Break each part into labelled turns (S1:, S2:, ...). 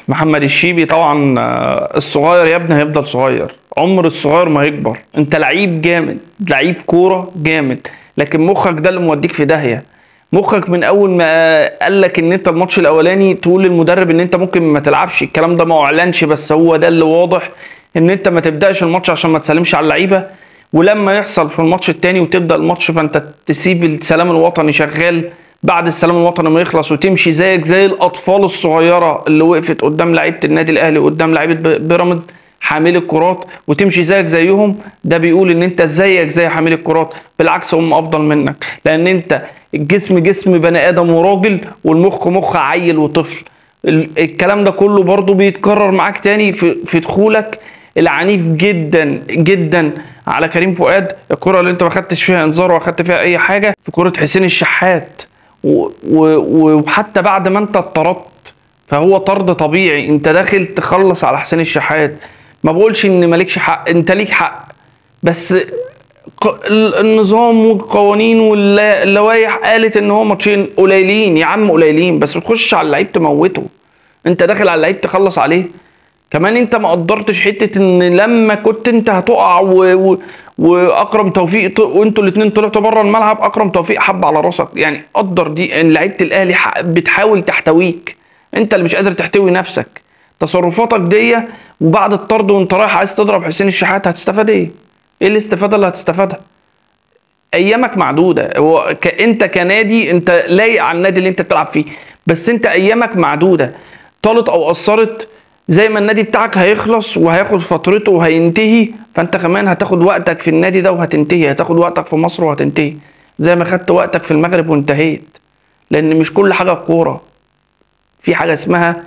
S1: محمد الشيبي طبعا الصغير يا ابني هيفضل صغير، عمر الصغير ما يكبر. انت لعيب جامد، لعيب كوره جامد، لكن مخك ده اللي موديك في داهيه. مخك من اول ما قال لك ان انت الماتش الاولاني تقول للمدرب ان انت ممكن ما تلعبش، الكلام ده ما اعلنش بس هو ده اللي واضح، ان انت ما تبداش الماتش عشان ما تسلمش على اللعيبه، ولما يحصل في الماتش التاني وتبدا الماتش فانت تسيب السلام الوطني شغال بعد السلام الوطني ما يخلص، وتمشي زيك زي الاطفال الصغيره اللي وقفت قدام لعيبه النادي الاهلي وقدام لعيبه بيراميدز حامل الكرات، وتمشي زيك زيهم. ده بيقول ان انت زيك زي حامل الكرات، بالعكس هم افضل منك، لان انت الجسم جسم بني ادم وراجل، والمخ مخ عيل وطفل. الكلام ده كله برضو بيتكرر معاك تاني في دخولك العنيف جدا جدا على كريم فؤاد. الكرة اللي انت ما خدتش فيها انذار ولا خدت فيها اي حاجه في كرة حسين الشحات، وحتى بعد ما انت اتطردت، فهو طرد طبيعي، انت داخل تخلص على حسين الشحات. ما بقولش ان مالكش حق، انت ليك حق، بس النظام والقوانين واللوائح قالت ان هو ماتشين قليلين. يا عم قليلين، بس تخش على اللعيب تموته، انت داخل على اللعيب تخلص عليه. كمان انت ما قدرتش حته ان لما كنت انت هتقع واكرم توفيق وانتوا الاثنين طلعتوا بره الملعب، اكرم توفيق حب على راسك. يعني قدر دي ان لعيبه الاهلي بتحاول تحتويك، انت اللي مش قادر تحتوي نفسك. تصرفاتك دي وبعد الطرد وانت رايح عايز تضرب حسين الشحات، هتستفاد ايه؟ ايه الاستفاده اللي هتستفادها؟ ايامك معدوده. هو انت كنادي انت لايق على النادي اللي انت بتلعب فيه، بس انت ايامك معدوده، طالت او قصرت زي ما النادي بتاعك هيخلص وهياخد فترته وهينتهي، فانت كمان هتاخد وقتك في النادي ده وهتنتهي، هتاخد وقتك في مصر وهتنتهي زي ما خدت وقتك في المغرب وانتهيت. لان مش كل حاجه كوره، في حاجه اسمها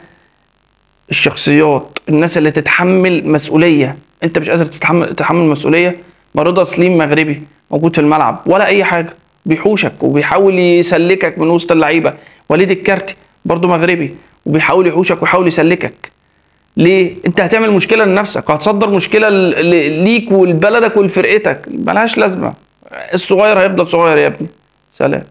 S1: الشخصيات، الناس اللي تتحمل مسؤوليه. انت مش قادر تتحمل مسؤوليه. رضا سليم مغربي موجود في الملعب ولا اي حاجه، بيحوشك وبيحاول يسلكك من وسط اللعيبه. وليد الكارتي برضو مغربي وبيحاول يحوشك ويحاول يسلكك. ليه؟ انت هتعمل مشكله لنفسك وهتصدر مشكله ليك ولبلدك ولفرقتك، ملهاش لازمه. الصغير هيفضل صغير يا ابني. سلام.